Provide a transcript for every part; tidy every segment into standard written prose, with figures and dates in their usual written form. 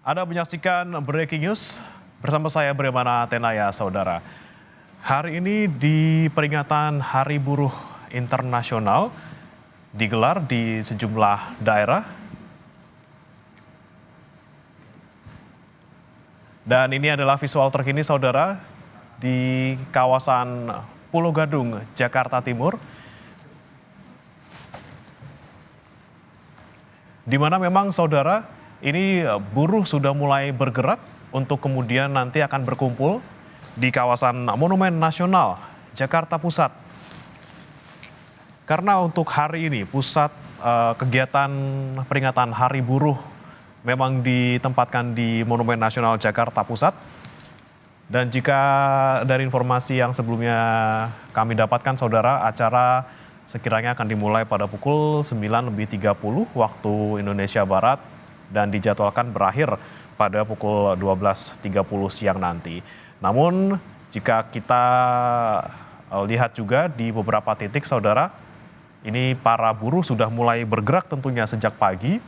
Anda menyaksikan Breaking News bersama saya Bremana Tenaya, saudara. Hari ini di peringatan Hari Buruh Internasional digelar di sejumlah daerah. Dan ini adalah visual terkini, saudara, di kawasan Pulau Gadung, Jakarta Timur. Di mana memang, saudara, ini buruh sudah mulai bergerak untuk kemudian nanti akan berkumpul di kawasan Monumen Nasional Jakarta Pusat. Karena untuk hari ini pusat kegiatan peringatan Hari Buruh memang ditempatkan di Monumen Nasional Jakarta Pusat. Dan jika dari informasi yang sebelumnya kami dapatkan, saudara, acara sekiranya akan dimulai pada pukul 9.30 waktu Indonesia Barat dan dijadwalkan berakhir pada pukul 12.30 siang nanti. Namun jika kita lihat juga di beberapa titik, saudara, ini para buruh sudah mulai bergerak tentunya sejak pagi.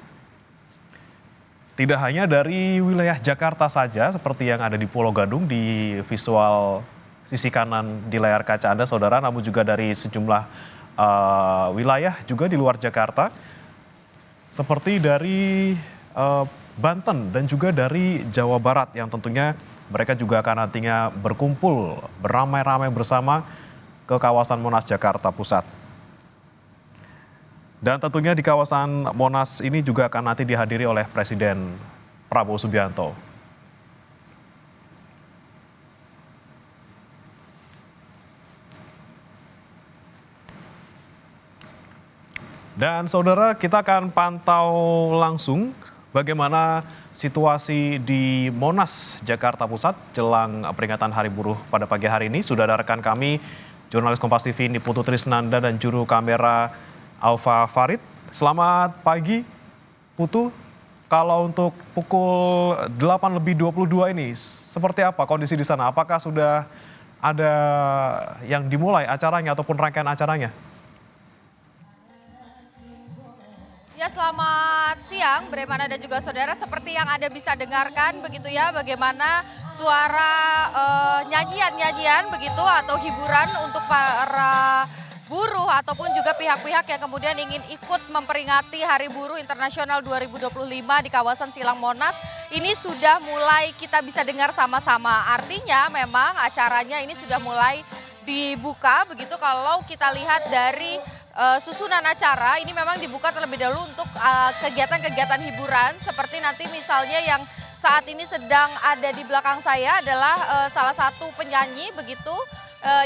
Tidak hanya dari wilayah Jakarta saja seperti yang ada di Pulau Gadung di visual sisi kanan di layar kaca Anda, saudara, namun juga dari sejumlah wilayah juga di luar Jakarta. Seperti dari Banten dan juga dari Jawa Barat yang tentunya mereka juga akan nantinya berkumpul beramai-ramai bersama ke kawasan Monas Jakarta Pusat. Dan tentunya di kawasan Monas ini juga akan nanti dihadiri oleh Presiden Prabowo Subianto. Dan saudara, kita akan pantau langsung bagaimana situasi di Monas, Jakarta Pusat jelang peringatan Hari Buruh pada pagi hari ini. Sudah ada rekan kami, jurnalis Kompas TV Niputu Trisnanda dan juru kamera Alfa Farid. Selamat pagi, Putu. Kalau untuk pukul 8.22 ini, seperti apa kondisi di sana? Apakah sudah ada yang dimulai acaranya ataupun rangkaian acaranya? Ya, selamat siang Bremana dan juga saudara. Seperti yang Anda bisa dengarkan begitu ya, bagaimana suara nyanyian-nyanyian begitu atau hiburan untuk para buruh ataupun juga pihak-pihak yang kemudian ingin ikut memperingati Hari Buruh Internasional 2025 di kawasan Silang Monas. Ini sudah mulai kita bisa dengar sama-sama. Artinya memang acaranya ini sudah mulai dibuka begitu kalau kita lihat dari susunan acara ini memang dibuka terlebih dahulu untuk kegiatan-kegiatan hiburan seperti nanti misalnya yang saat ini sedang ada di belakang saya adalah salah satu penyanyi begitu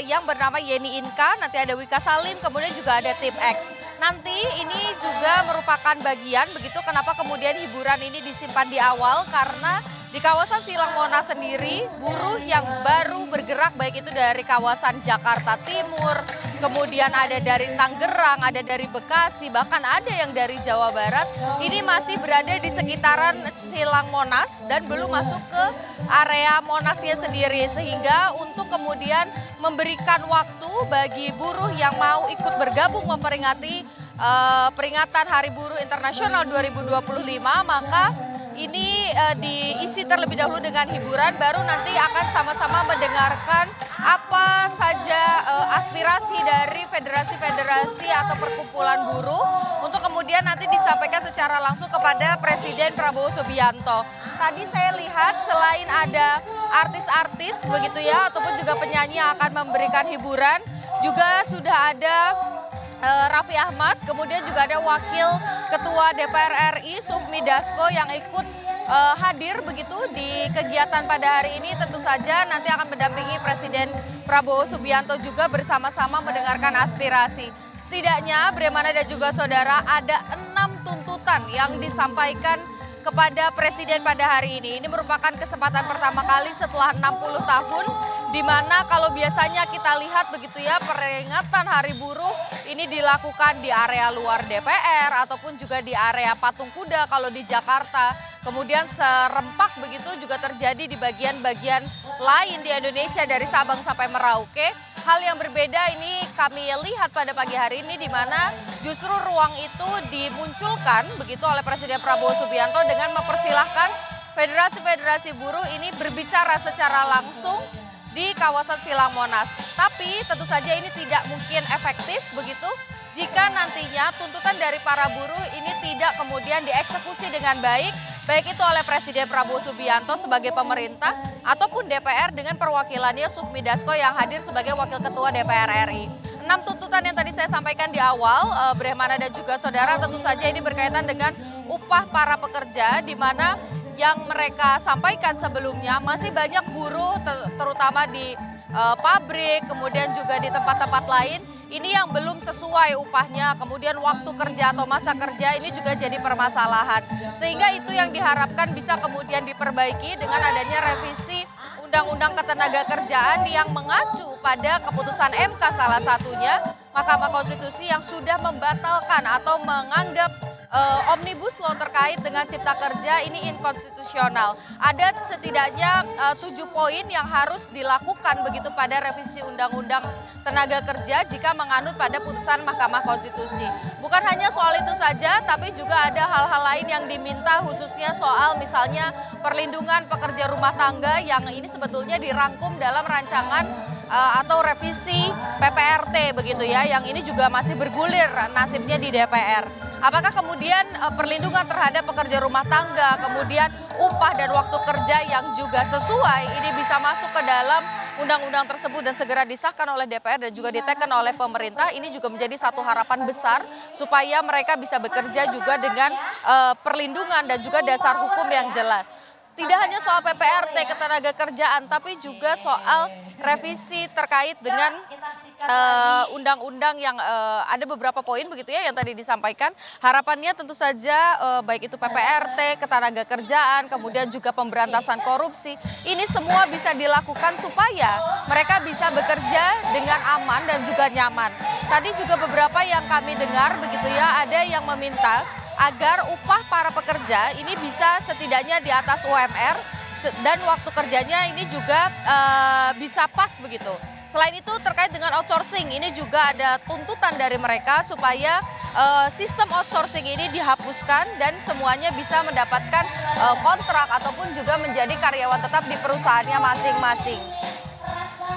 yang bernama Yeni Inka, nanti ada Wika Salim, kemudian juga ada Tim X. Nanti ini juga merupakan bagian begitu kenapa kemudian hiburan ini disimpan di awal karena di kawasan Silang Monas sendiri, buruh yang baru bergerak baik itu dari kawasan Jakarta Timur, kemudian ada dari Tangerang, ada dari Bekasi, bahkan ada yang dari Jawa Barat, ini masih berada di sekitaran Silang Monas dan belum masuk ke area Monasnya sendiri. Sehingga untuk kemudian memberikan waktu bagi buruh yang mau ikut bergabung memperingati peringatan Hari Buruh Internasional 2025, maka ini diisi terlebih dahulu dengan hiburan, baru nanti akan sama-sama mendengarkan apa saja aspirasi dari federasi-federasi atau perkumpulan buruh untuk kemudian nanti disampaikan secara langsung kepada Presiden Prabowo Subianto. Tadi saya lihat selain ada artis-artis begitu ya ataupun juga penyanyi yang akan memberikan hiburan, juga sudah ada Raffi Ahmad, kemudian juga ada Wakil Ketua DPR RI Sufmi Dasko yang ikut hadir begitu di kegiatan pada hari ini. Tentu saja nanti akan mendampingi Presiden Prabowo Subianto juga bersama-sama mendengarkan aspirasi. Setidaknya Bremana dan juga saudara ada 6 tuntutan yang disampaikan kepada Presiden pada hari ini. Ini merupakan kesempatan pertama kali setelah 60 tahun di mana kalau biasanya kita lihat begitu ya peringatan Hari Buruh ini dilakukan di area luar DPR ataupun juga di area Patung Kuda kalau di Jakarta. Kemudian serempak begitu juga terjadi di bagian-bagian lain di Indonesia dari Sabang sampai Merauke. Hal yang berbeda ini kami lihat pada pagi hari ini di mana justru ruang itu dimunculkan begitu oleh Presiden Prabowo Subianto dengan mempersilahkan federasi-federasi buruh ini berbicara secara langsung di kawasan Silang Monas. Tapi tentu saja ini tidak mungkin efektif begitu jika nantinya tuntutan dari para buruh ini tidak kemudian dieksekusi dengan baik itu oleh Presiden Prabowo Subianto sebagai pemerintah ataupun DPR dengan perwakilannya Sufmi Dasko yang hadir sebagai Wakil Ketua DPR RI. 6 tuntutan yang tadi saya sampaikan di awal, Brehmana dan juga saudara, tentu saja ini berkaitan dengan upah para pekerja, di mana yang mereka sampaikan sebelumnya masih banyak buruh terutama di pabrik, kemudian juga di tempat-tempat lain, ini yang belum sesuai upahnya, kemudian waktu kerja atau masa kerja ini juga jadi permasalahan. Sehingga itu yang diharapkan bisa kemudian diperbaiki dengan adanya revisi Undang-Undang Ketenagakerjaan yang mengacu pada keputusan MK salah satunya, Mahkamah Konstitusi yang sudah membatalkan atau menganggap Omnibus Law terkait dengan cipta kerja ini inkonstitusional. Ada setidaknya 7 poin yang harus dilakukan begitu pada revisi Undang-Undang Tenaga Kerja jika menganut pada putusan Mahkamah Konstitusi. Bukan hanya soal itu saja, tapi juga ada hal-hal lain yang diminta, khususnya soal misalnya perlindungan pekerja rumah tangga yang ini sebetulnya dirangkum dalam rancangan atau revisi PPRT begitu ya, yang ini juga masih bergulir nasibnya di DPR. Apakah kemudian perlindungan terhadap pekerja rumah tangga, kemudian upah dan waktu kerja yang juga sesuai ini bisa masuk ke dalam undang-undang tersebut dan segera disahkan oleh DPR dan juga diteken oleh pemerintah. Ini juga menjadi satu harapan besar supaya mereka bisa bekerja juga dengan perlindungan dan juga dasar hukum yang jelas. Tidak hanya soal PPRT Ketenagakerjaan, tapi juga soal revisi terkait dengan undang-undang yang ada beberapa poin begitu ya yang tadi disampaikan. Harapannya tentu saja baik itu PPRT, Ketenagakerjaan, kemudian juga pemberantasan korupsi, ini semua bisa dilakukan supaya mereka bisa bekerja dengan aman dan juga nyaman. Tadi juga beberapa yang kami dengar begitu ya, ada yang meminta agar upah para pekerja ini bisa setidaknya di atas UMR dan waktu kerjanya ini juga bisa pas begitu. Selain itu terkait dengan outsourcing, ini juga ada tuntutan dari mereka supaya sistem outsourcing ini dihapuskan dan semuanya bisa mendapatkan kontrak ataupun juga menjadi karyawan tetap di perusahaannya masing-masing.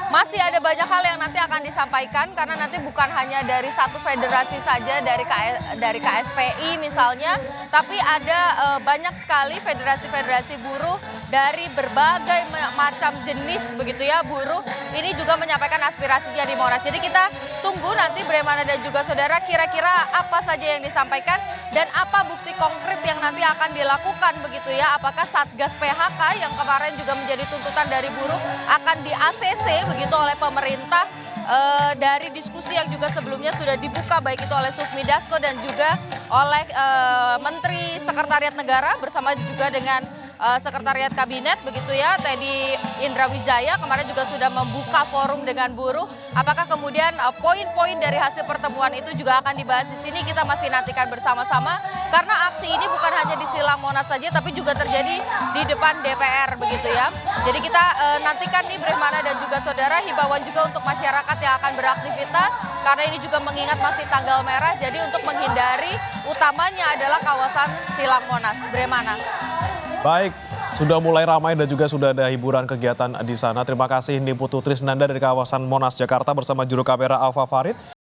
Masih ada banyak hal yang nanti akan disampaikan karena nanti bukan hanya dari satu federasi saja, dari KSPI misalnya, tapi ada banyak sekali federasi-federasi buruh dari berbagai macam jenis begitu ya buruh ini juga menyampaikan aspirasinya di Monas. Jadi kita tunggu nanti Brehmana dan juga saudara kira-kira apa saja yang disampaikan dan apa bukti konkret yang nanti akan dilakukan begitu ya. Apakah Satgas PHK yang kemarin juga menjadi tuntutan dari buruh akan di ACC begitu oleh pemerintah dari diskusi yang juga sebelumnya sudah dibuka baik itu oleh Sufmi Dasko dan juga oleh Menteri Sekretariat Negara bersama juga dengan Sekretariat Kabinet begitu ya, Teddy Indrawijaya kemarin juga sudah membuka forum dengan buruh. Apakah kemudian poin-poin dari hasil pertemuan itu juga akan dibahas di sini, kita masih nantikan bersama-sama karena aksi ini bukan hanya di Silang Monas saja tapi juga terjadi di depan DPR begitu ya. Jadi kita nantikan nih Brehmana dan juga saudara, himbauan juga untuk masyarakat yang akan beraktivitas karena ini juga mengingat masih tanggal merah, jadi untuk menghindari utamanya adalah kawasan Silang Monas. Brehmana. Baik, sudah mulai ramai dan juga sudah ada hiburan kegiatan di sana. Terima kasih Niputu Trisnanda dari kawasan Monas, Jakarta bersama juru kamera Alfa Farid.